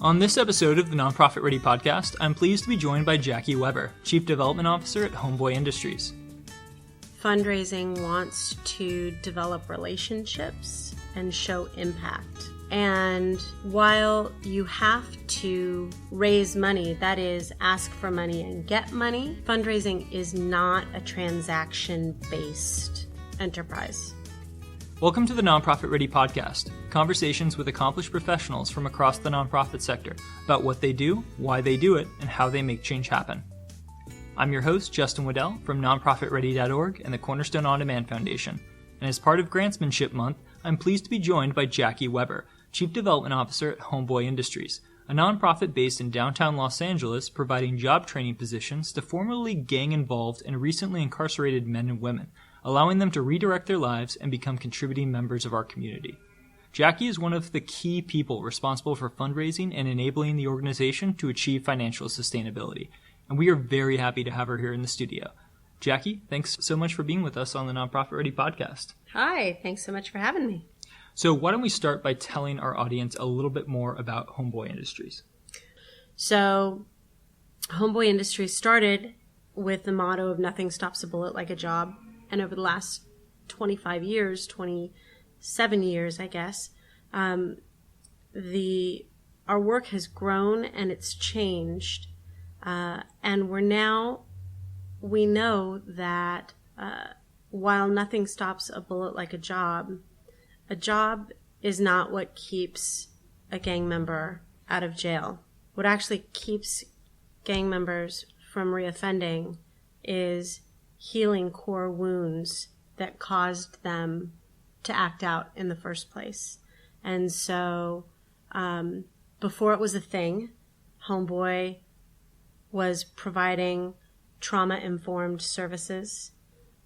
On this episode of the Nonprofit Ready podcast, I'm pleased to be joined by Jacki Weber, Chief Development Officer at Homeboy Industries. Fundraising wants to develop relationships and show impact. And while you have to raise money, that is, ask for money and get money, fundraising is not a transaction-based enterprise. Welcome to the Nonprofit Ready podcast, conversations with accomplished professionals from across the nonprofit sector about what they do, why they do it, and how they make change happen. I'm your host, Justin Waddell from nonprofitready.org and the Cornerstone On Demand Foundation. And as part of Grantsmanship Month, I'm pleased to be joined by Jacki Weber, Chief Development Officer at Homeboy Industries, a nonprofit based in downtown Los Angeles providing job training positions to formerly gang-involved and recently incarcerated men and women, allowing them to redirect their lives and become contributing members of our community. Jacki is one of the key people responsible for fundraising and enabling the organization to achieve financial sustainability, and we are very happy to have her here in the studio. Jacki, thanks so much for being with us on the Nonprofit Ready podcast. Hi, thanks so much for having me. So why don't we start by telling our audience a little bit more about Homeboy Industries? So, Homeboy Industries started with the motto of nothing stops a bullet like a job. And over the last 27 years, I guess, our work has grown and it's changed. And we know that while nothing stops a bullet like a job is not what keeps a gang member out of jail. What actually keeps gang members from reoffending is healing core wounds that caused them to act out in the first place. And so before it was a thing, Homeboy was providing trauma-informed services.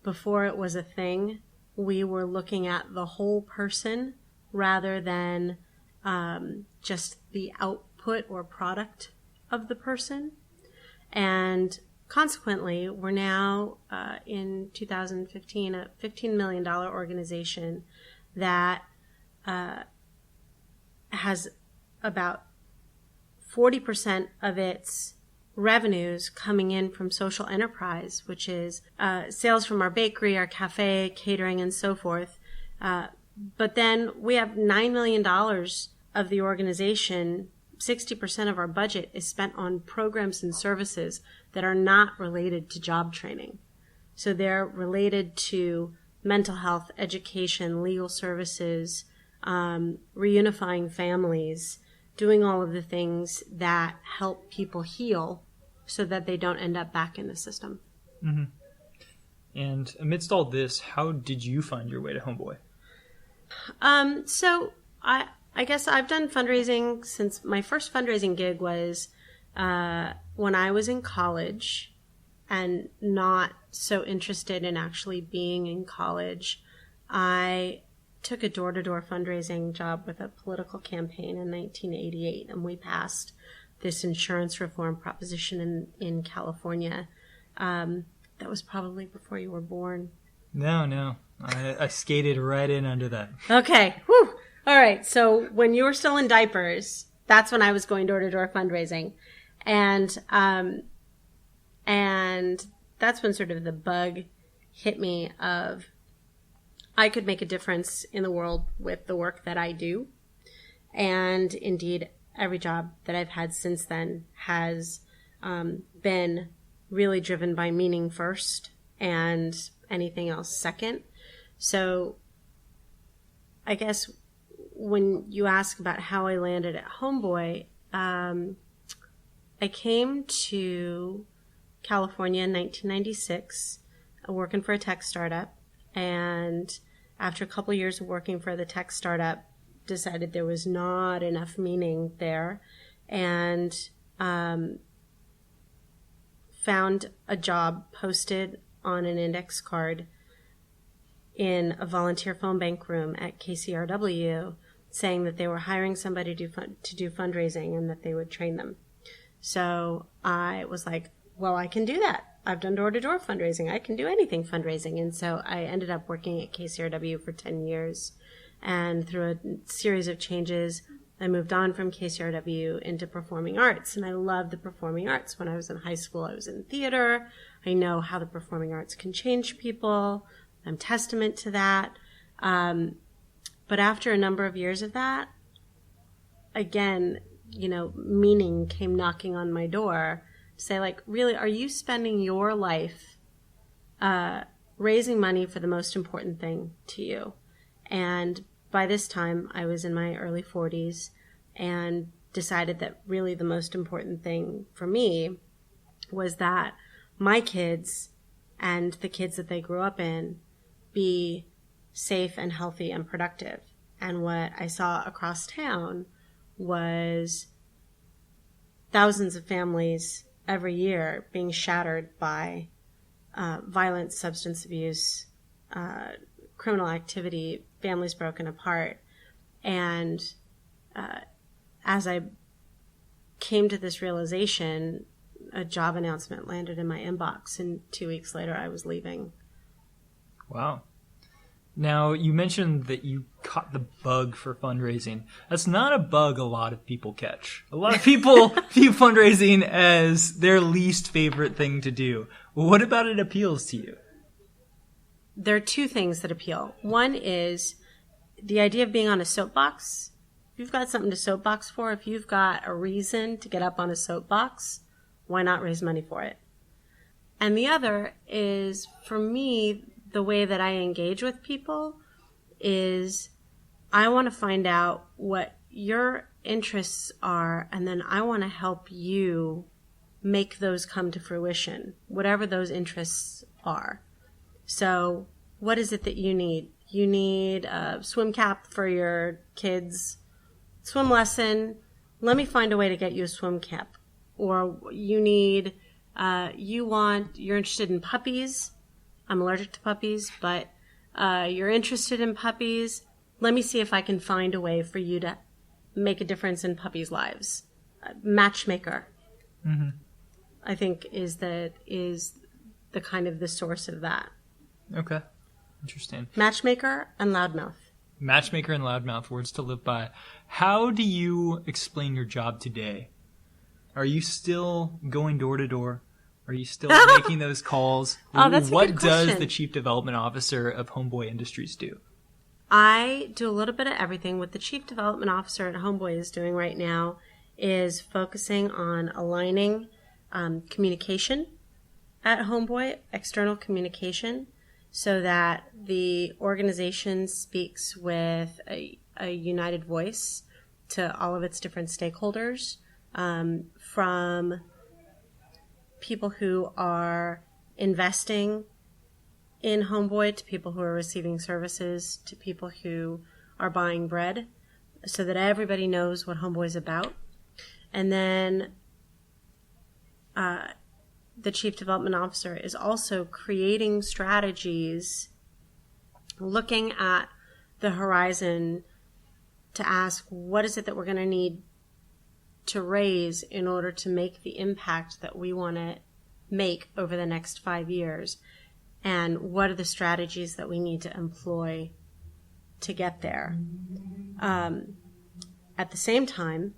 Before it was a thing, we were looking at the whole person rather than just the output or product of the person. And consequently, we're now in 2015 a $15 million organization that has about 40% of its revenues coming in from social enterprise, which is sales from our bakery, our cafe, catering, and so forth. But then we have $9 million of the organization. 60% of our budget is spent on programs and services that are not related to job training. So they're related to mental health, education, legal services, reunifying families, doing all of the things that help people heal so that they don't end up back in the system. Mm-hmm. And amidst all this, how did you find your way to Homeboy? So I guess I've done fundraising since my first fundraising gig was when I was in college and not so interested in actually being in college. I took a door-to-door fundraising job with a political campaign in 1988, and we passed this insurance reform proposition in California. That was probably before you were born. No. I skated right in under that. Okay. Whew. All right. So when you were still in diapers, that's when I was going door-to-door fundraising. And that's when sort of the bug hit me of I could make a difference in the world with the work that I do. And indeed, every job that I've had since then has been really driven by meaning first and anything else second. So I guess when you ask about how I landed at Homeboy, I came to California in 1996 working for a tech startup. And after a couple of years of working for the tech startup, decided there was not enough meaning there, and found a job posted on an index card in a volunteer phone bank room at KCRW saying that they were hiring somebody to do fundraising and that they would train them. So I was like, well, I can do that. I've done door-to-door fundraising. I can do anything fundraising. And so I ended up working at KCRW for 10 years. And through a series of changes, I moved on from KCRW into performing arts, and I loved the performing arts. When I was in high school, I was in theater. I know how the performing arts can change people. I'm testament to that. But after a number of years of that, again, meaning came knocking on my door to say, like, really, are you spending your life raising money for the most important thing to you? And by this time, I was in my early 40s and decided that really the most important thing for me was that my kids and the kids that they grew up in be safe and healthy and productive. And what I saw across town was thousands of families every year being shattered by violence, substance abuse, criminal activity, families broken apart. And as I came to this realization, a job announcement landed in my inbox, and 2 weeks later I was leaving. Wow. Now, you mentioned that you caught the bug for fundraising. That's not a bug a lot of people catch. A lot of people view fundraising as their least favorite thing to do. What about it appeals to you? There are two things that appeal. One is the idea of being on a soapbox. If you've got something to soapbox for, if you've got a reason to get up on a soapbox, why not raise money for it? And the other is, for me, the way that I engage with people is I want to find out what your interests are, and then I want to help you make those come to fruition, whatever those interests are. So what is it that you need? You need a swim cap for your kids' swim lesson. Let me find a way to get you a swim cap. Or you need, you're interested in puppies. I'm allergic to puppies, but you're interested in puppies. Let me see if I can find a way for you to make a difference in puppies' lives. Matchmaker, I think, is the kind of the source of that. Okay. Interesting. Matchmaker and loudmouth. Matchmaker and loudmouth, words to live by. How do you explain your job today? Are you still going door to door? Are you still making those calls? Oh, that's a good What question. does the Chief Development Officer of Homeboy Industries do? I do a little bit of everything. What the Chief Development Officer at Homeboy is doing right now is focusing on aligning communication at Homeboy, external communication, so that the organization speaks with a united voice to all of its different stakeholders, from people who are investing in Homeboy to people who are receiving services to people who are buying bread, so that everybody knows what Homeboy's about. And then the Chief Development Officer is also creating strategies, looking at the horizon to ask, what is it that we're going to need to raise in order to make the impact that we want to make over the next 5 years? And what are the strategies that we need to employ to get there? At the same time,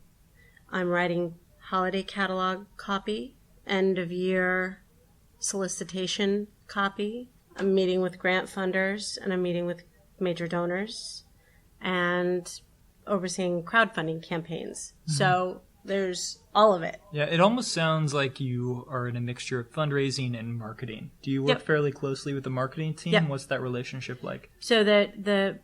I'm writing holiday catalog copy, end of year solicitation copy. I'm meeting with grant funders, and I'm meeting with major donors, and overseeing crowdfunding campaigns. So there's all of it. Yeah, it almost sounds like you are in a mixture of fundraising and marketing. Do you work fairly closely with the marketing team? Yep. What's that relationship like? So the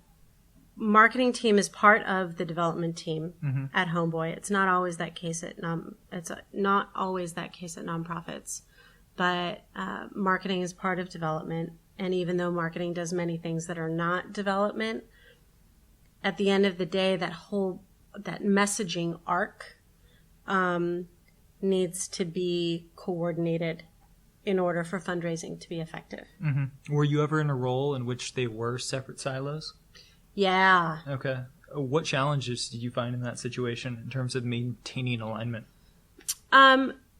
marketing team is part of the development team at Homeboy. It's not always that case at nonprofits, but marketing is part of development. And even though marketing does many things that are not development, at the end of the day, that messaging arc needs to be coordinated in order for fundraising to be effective. Were you ever in a role in which they were separate silos? Yeah. Okay. What challenges did you find in that situation in terms of maintaining alignment?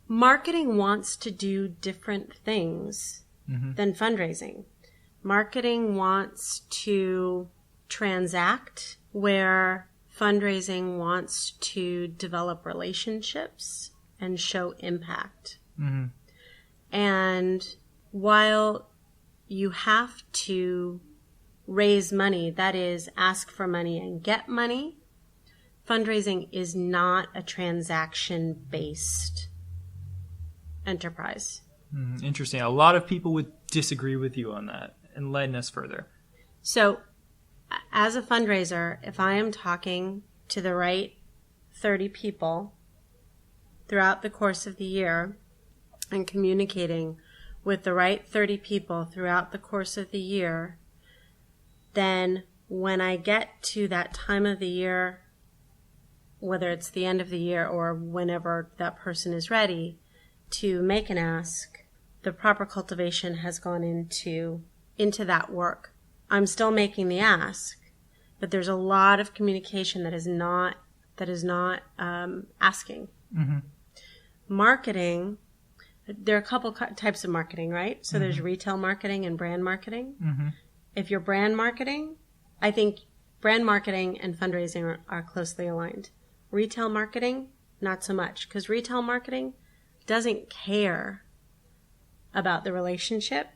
Marketing wants to do different things than fundraising. Marketing wants to transact where fundraising wants to develop relationships and show impact. Mm-hmm. And while you have to raise money, that is, ask for money and get money, fundraising is not a transaction-based enterprise. Interesting. A lot of people would disagree with you on that. Enlighten us further. So, as a fundraiser, if I am talking to the right 30 people throughout the course of the year and communicating with the right 30 people throughout the course of the year, then when I get to that time of the year, whether it's the end of the year or whenever that person is ready to make an ask, the proper cultivation has gone into that work. I'm still making the ask, but there's a lot of communication that is not asking. Mm-hmm. Marketing, there are a couple types of marketing, right? So there's retail marketing and brand marketing. Mm-hmm. If you're brand marketing, I think brand marketing and fundraising are closely aligned. Retail marketing, not so much, because retail marketing doesn't care about the relationship.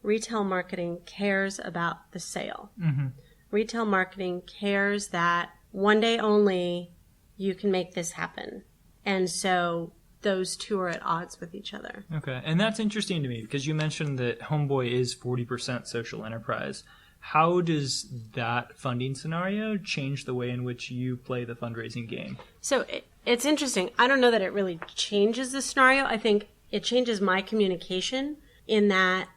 Retail marketing cares about the sale. Mm-hmm. Retail marketing cares that one day only you can make this happen. And so those two are at odds with each other. Okay. And that's interesting to me because you mentioned that Homeboy is 40% social enterprise. How does that funding scenario change the way in which you play the fundraising game? So it's interesting. I don't know that it really changes the scenario. I think it changes my communication in that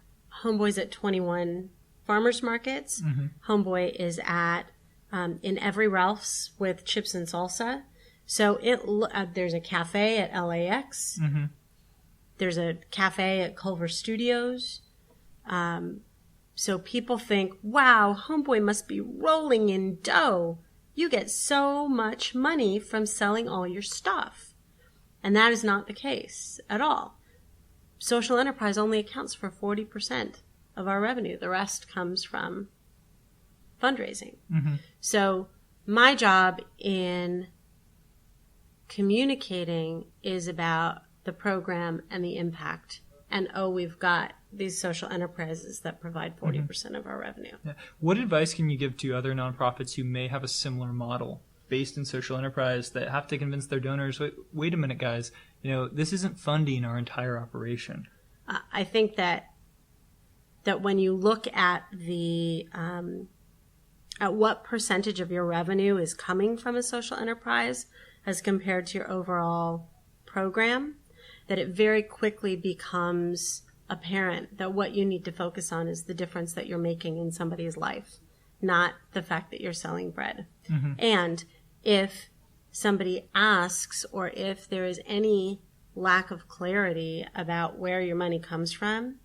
Homeboy's at 21 farmers markets. Mm-hmm. Homeboy is at in every Ralph's with chips and salsa. So there's a cafe at LAX. Mm-hmm. There's a cafe at Culver Studios. So people think, wow, Homeboy must be rolling in dough. You get so much money from selling all your stuff. And that is not the case at all. Social enterprise only accounts for 40% of our revenue. The rest comes from fundraising. Mm-hmm. So my job in communicating is about the program and the impact. And we've got these social enterprises that provide 40% of our revenue. Yeah. What advice can you give to other nonprofits who may have a similar model based in social enterprise that have to convince their donors, wait a minute, guys, this isn't funding our entire operation? I think that when you look at at what percentage of your revenue is coming from a social enterprise as compared to your overall program, that it very quickly becomes apparent that what you need to focus on is the difference that you're making in somebody's life, not the fact that you're selling bread. Mm-hmm. And if somebody asks, or if there is any lack of clarity about where your money comes from,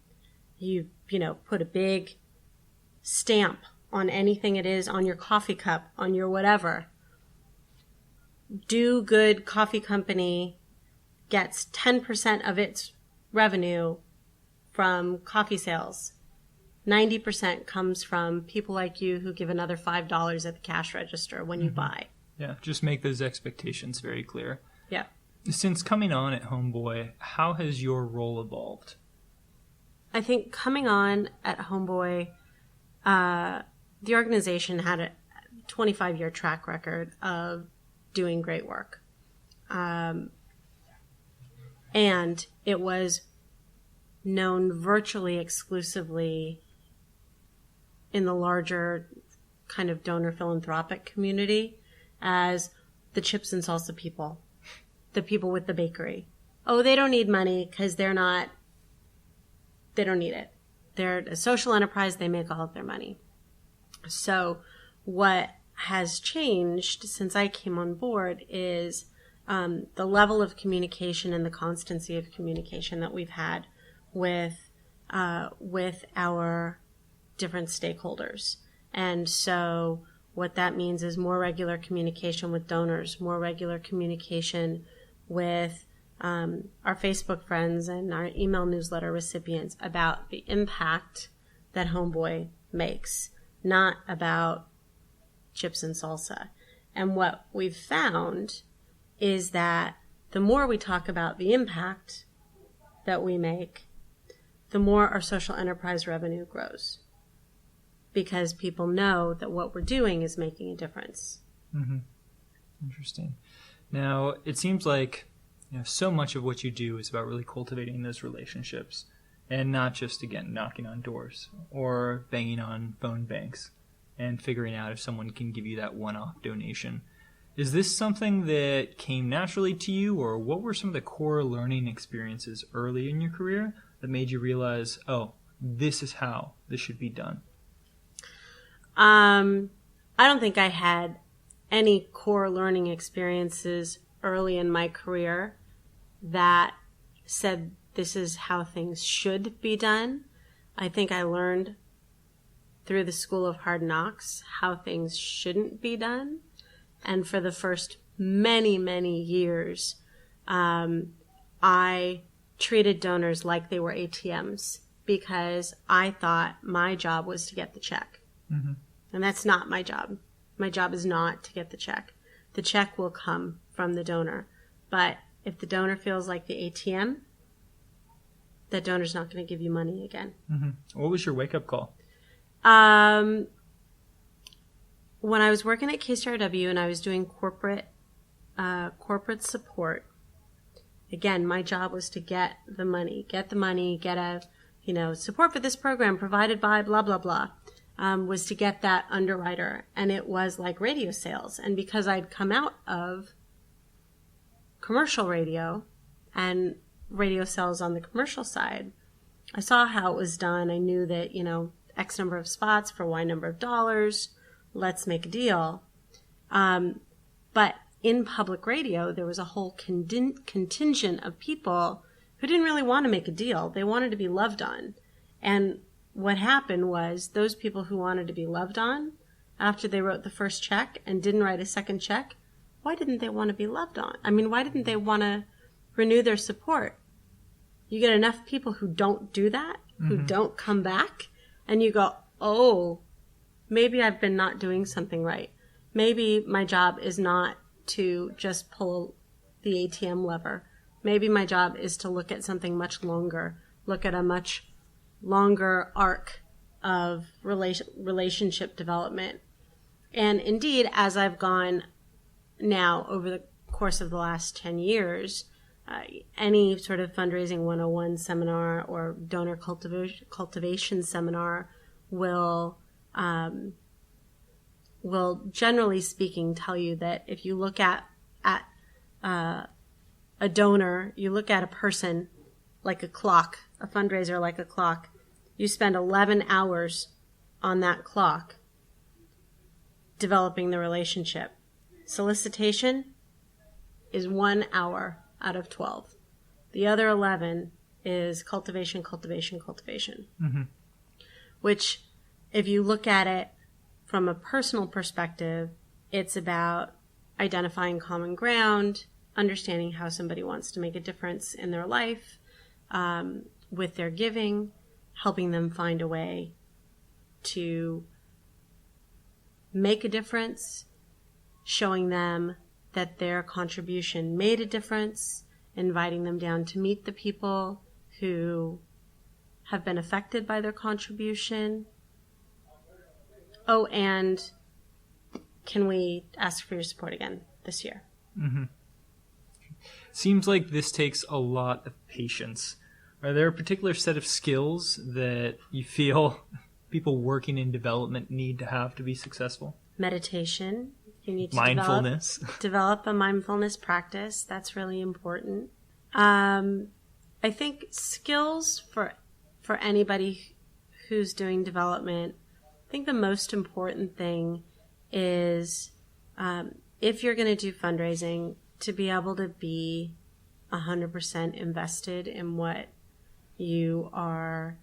you put a big stamp on anything it is, on your coffee cup, on your whatever. Do Good Coffee Company gets 10% of its revenue from coffee sales. 90% comes from people like you who give another $5 at the cash register when you buy. Yeah, just make those expectations very clear. Yeah. Since coming on at Homeboy, how has your role evolved? I think coming on at Homeboy, the organization had a 25-year track record of doing great work. And it was known virtually exclusively in the larger kind of donor philanthropic community as the chips and salsa people, the people with the bakery. Oh, they don't need money because they don't need it. They're a social enterprise. They make all of their money. So what has changed since I came on board is the level of communication and the constancy of communication that we've had with our different stakeholders. And so what that means is more regular communication with donors, more regular communication with our Facebook friends and our email newsletter recipients about the impact that Homeboy makes, not about chips and salsa. And what we've found is that the more we talk about the impact that we make, the more our social enterprise revenue grows. Because people know that what we're doing is making a difference. Mm-hmm. Interesting. Now, it seems like so much of what you do is about really cultivating those relationships and not just, again, knocking on doors or banging on phone banks and figuring out if someone can give you that one-off donation. Is this something that came naturally to you, or what were some of the core learning experiences early in your career that made you realize, oh, this is how this should be done? I don't think I had any core learning experiences early in my career that said this is how things should be done. I think I learned through the School of Hard Knocks how things shouldn't be done. And for the first many, many years, I treated donors like they were ATMs because I thought my job was to get the check. Mm-hmm. And that's not my job. My job is not to get the check. The check will come from the donor. But if the donor feels like the ATM, that donor's not going to give you money again. Mm-hmm. What was your wake-up call? When I was working at KCRW and I was doing corporate support, again, my job was to get the money, get a, support for this program provided by blah, blah, blah, was to get that underwriter. And it was like radio sales. And because I'd come out of commercial radio and radio sales on the commercial side, I saw how it was done. I knew that, X number of spots for Y number of dollars. Let's make a deal. But in public radio, there was a whole contingent of people who didn't really want to make a deal. They wanted to be loved on. And what happened was those people who wanted to be loved on, after they wrote the first check and didn't write a second check, why didn't they want to be loved on? I mean, why didn't they want to renew their support? You get enough people who don't do that, who don't come back, and you go, oh, maybe I've been not doing something right. Maybe my job is not to just pull the ATM lever. Maybe my job is to look at something much longer, look at a much longer arc of relationship development. And indeed, as I've gone now over the course of the last 10 years, any sort of fundraising 101 seminar or donor cultivation seminar will generally speaking tell you that if you look at a donor, you look at a person like a clock, a fundraiser like a clock, you spend 11 hours on that clock developing the relationship. Solicitation is 1 hour out of 12. The other 11 is cultivation. Mm-hmm. Which, if you look at it from a personal perspective, it's about identifying common ground, understanding how somebody wants to make a difference in their life, with their giving, helping them find a way to make a difference, showing them that their contribution made a difference, inviting them down to meet the people who have been affected by their contribution. Oh, and can we ask for your support again this year? Mm-hmm. Seems like this takes a lot of patience. Are there a particular set of skills that you feel people working in development need to have to be successful? Meditation. You need to mindfulness. Develop a mindfulness practice. That's really important. I think skills for anybody who's doing development, I think the most important thing is if you're going to do fundraising, to be able to be 100% invested in what you are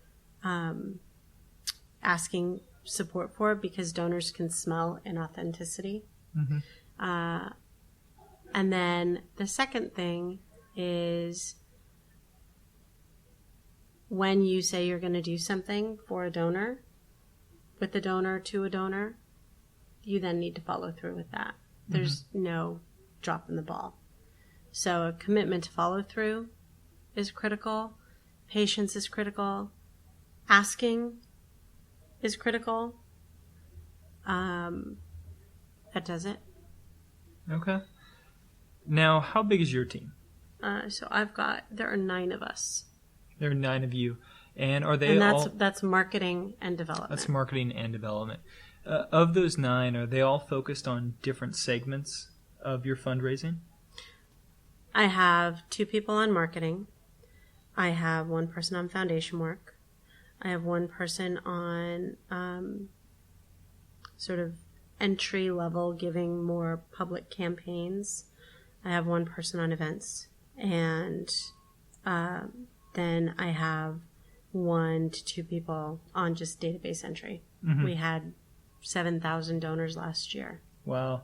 asking support for, because donors can smell inauthenticity. Mm-hmm. And then the second thing is when you say you're going to do something for a donor, with the donor, to a donor, you then need to follow through with that. There's no drop in the ball. So a commitment to follow through is critical. Patience is critical. Asking is critical. That does it. Okay. Now, how big is your team? There are 9 of us. There are 9 of you. And are they all... That's marketing and development. That's marketing and development. Of those 9, are they all focused on different segments of your fundraising? I have 2 people on marketing. I have 1 person on foundation work. I have 1 person on sort of entry level, giving more public campaigns. I have 1 person on events. And then I have 1 to 2 people on just database entry. Mm-hmm. We had 7,000 donors last year. Wow.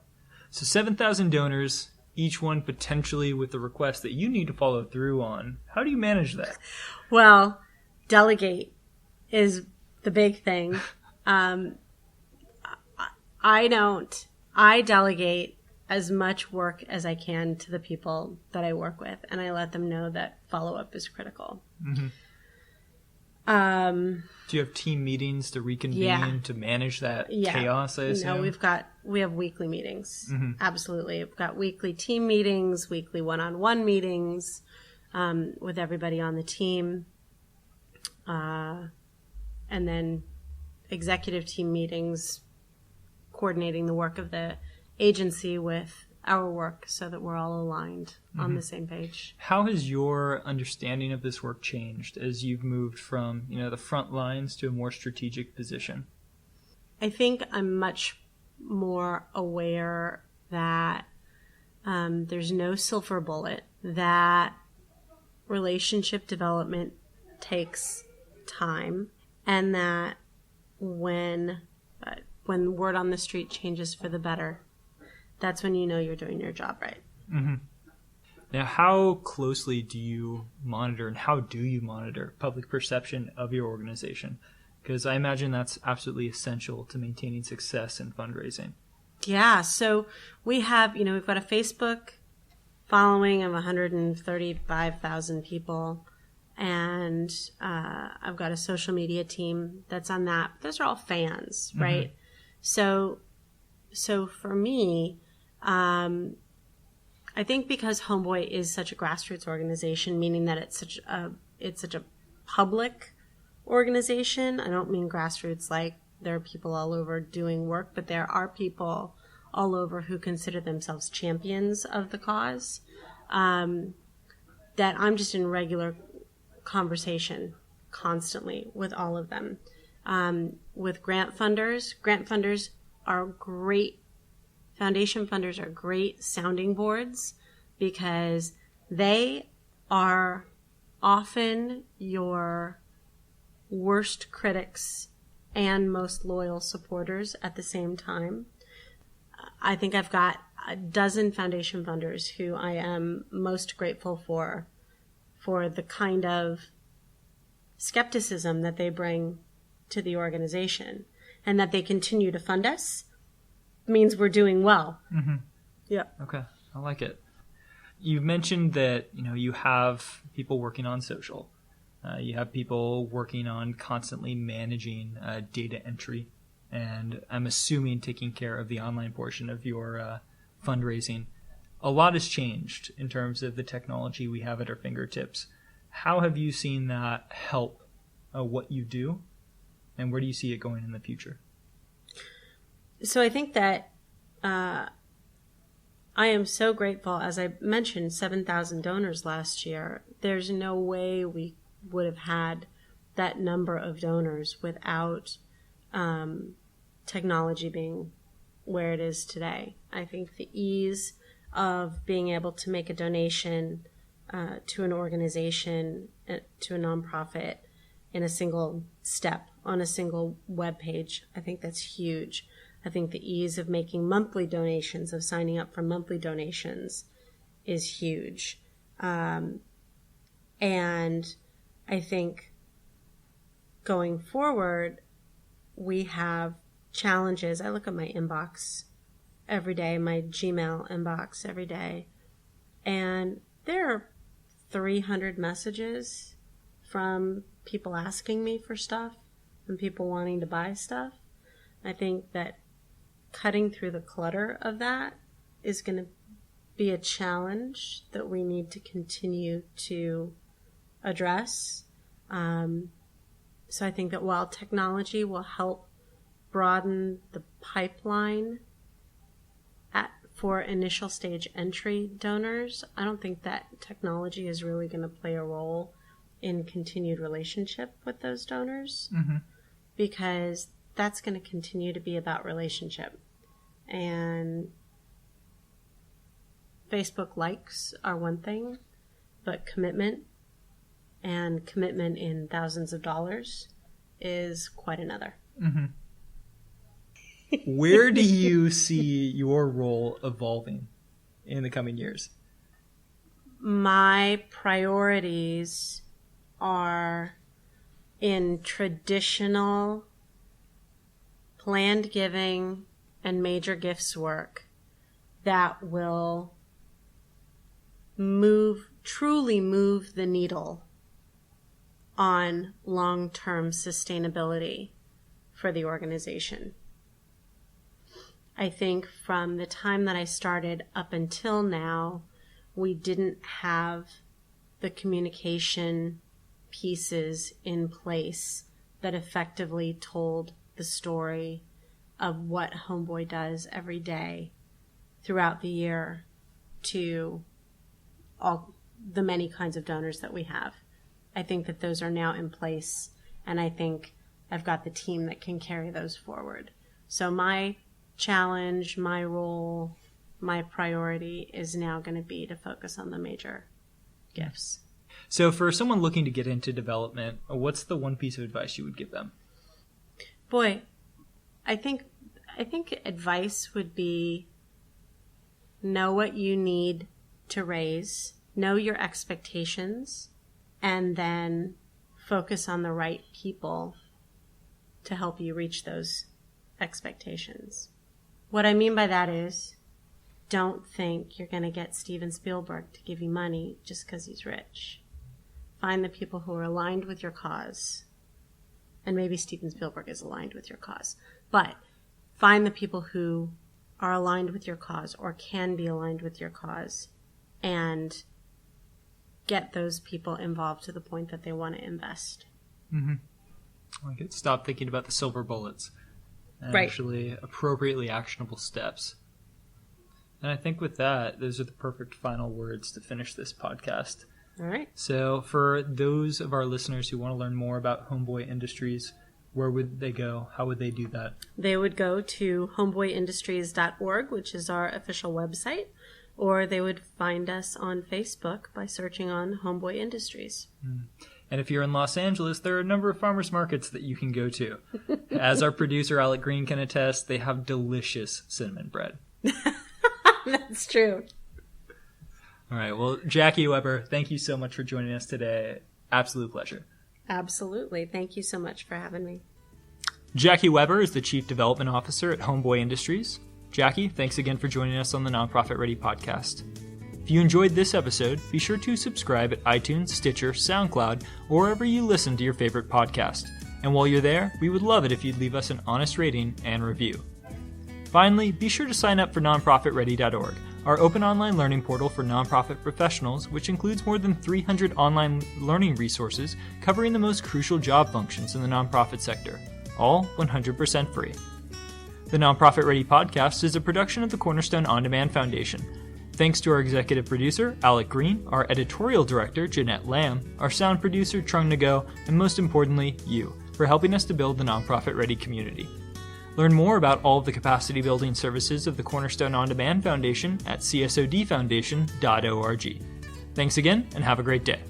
So 7,000 donors, each one potentially with the request that you need to follow through on. How do you manage that? Well, delegate is the big thing. I delegate as much work as I can to the people that I work with, and I let them know that follow-up is critical. Mm-hmm. Do you have team meetings to reconvene to manage that chaos, I assume? No, we have weekly meetings. Mm-hmm. Absolutely. We've got weekly team meetings, weekly one-on-one meetings with everybody on the team. And then executive team meetings, coordinating the work of the agency with our work so that we're all aligned on the same page. How has your understanding of this work changed as you've moved from, the front lines to a more strategic position? I think I'm much more aware that there's no silver bullet, that relationship development takes time, and that when word on the street changes for the better, that's when you know you're doing your job right. Mm-hmm. Now, how closely do you monitor, and how do you monitor public perception of your organization? Because I imagine that's absolutely essential to maintaining success in fundraising. Yeah, so we have, we've got a Facebook following of 135,000 people, and I've got a social media team that's on that. Those are all fans, right? Mm-hmm. So for me, I think because Homeboy is such a grassroots organization, meaning that it's such a public organization. I don't mean grassroots like there are people all over doing work, but there are people all over who consider themselves champions of the cause, that I'm just in regular conversation constantly with all of them. With grant funders are great. Foundation funders are great sounding boards because they are often your worst critics and most loyal supporters at the same time. I think I've got a dozen foundation funders who I am most grateful for the kind of skepticism that they bring to the organization, and that they continue to fund us means we're doing well. Mm-hmm. Yeah. Okay. I like it. You mentioned that, you have people working on social. You have people working on constantly managing data entry, and I'm assuming taking care of the online portion of your fundraising. A lot has changed in terms of the technology we have at our fingertips. How have you seen that help what you do, and where do you see it going in the future? So I think that I am so grateful. As I mentioned, 7,000 donors last year. There's no way we would have had that number of donors without technology being where it is today. I think the ease of being able to make a donation to an organization, to a nonprofit in a single step on a single web page, I think that's huge. I think the ease of making monthly donations, of signing up for monthly donations, is huge. And I think going forward, we have challenges. I look at my inbox every day, my Gmail inbox every day. And there are 300 messages from people asking me for stuff and people wanting to buy stuff. I think that cutting through the clutter of that is going to be a challenge that we need to continue to address. So I think that while technology will help broaden the pipeline for initial stage entry donors, I don't think that technology is really going to play a role in continued relationship with those donors, because that's going to continue to be about relationship. And Facebook likes are one thing, but commitment in thousands of dollars is quite another. Where do you see your role evolving in the coming years? My priorities are in traditional planned giving and major gifts work that will truly move the needle on long-term sustainability for the organization. I think from the time that I started up until now, we didn't have the communication pieces in place that effectively told the story of what Homeboy does every day throughout the year to all the many kinds of donors that we have. I think that those are now in place, and I think I've got the team that can carry those forward. So my challenge, my role, my priority is now going to be to focus on the major gifts. So for someone looking to get into development, what's the one piece of advice you would give them? Boy, I think advice would be know what you need to raise, know your expectations, and then focus on the right people to help you reach those expectations. What I mean by that is, don't think you're going to get Steven Spielberg to give you money just because he's rich. Find the people who are aligned with your cause. And maybe Steven Spielberg is aligned with your cause. But find the people who are aligned with your cause or can be aligned with your cause, and get those people involved to the point that they want to invest. Like it. Stop thinking about the silver bullets and Right. actually appropriately actionable steps. And I think with that, those are the perfect final words to finish this podcast. All right. So for those of our listeners who want to learn more about Homeboy Industries, where would they go? How would they do that? They would go to homeboyindustries.org, which is our official website, or they would find us on Facebook by searching on Homeboy Industries. And if you're in Los Angeles, there are a number of farmers markets that you can go to. As our producer, Alec Green, can attest, they have delicious cinnamon bread. That's true. All right. Well, Jacki Weber, thank you so much for joining us today. Absolute pleasure. Absolutely. Thank you so much for having me. Jacki Weber is the Chief Development Officer at Homeboy Industries. Jacki, thanks again for joining us on the Nonprofit Ready podcast. If you enjoyed this episode, be sure to subscribe at iTunes, Stitcher, SoundCloud, or wherever you listen to your favorite podcast. And while you're there, we would love it if you'd leave us an honest rating and review. Finally, be sure to sign up for nonprofitready.org, our open online learning portal for nonprofit professionals, which includes more than 300 online learning resources covering the most crucial job functions in the nonprofit sector, all 100% free. The Nonprofit Ready podcast is a production of the Cornerstone On Demand Foundation. Thanks to our executive producer, Alec Green, our editorial director, Jeanette Lamb, our sound producer, Trung Nago, and most importantly, you, for helping us to build the Nonprofit Ready community. Learn more about all of the capacity building services of the Cornerstone On Demand Foundation at csodfoundation.org. Thanks again, and have a great day.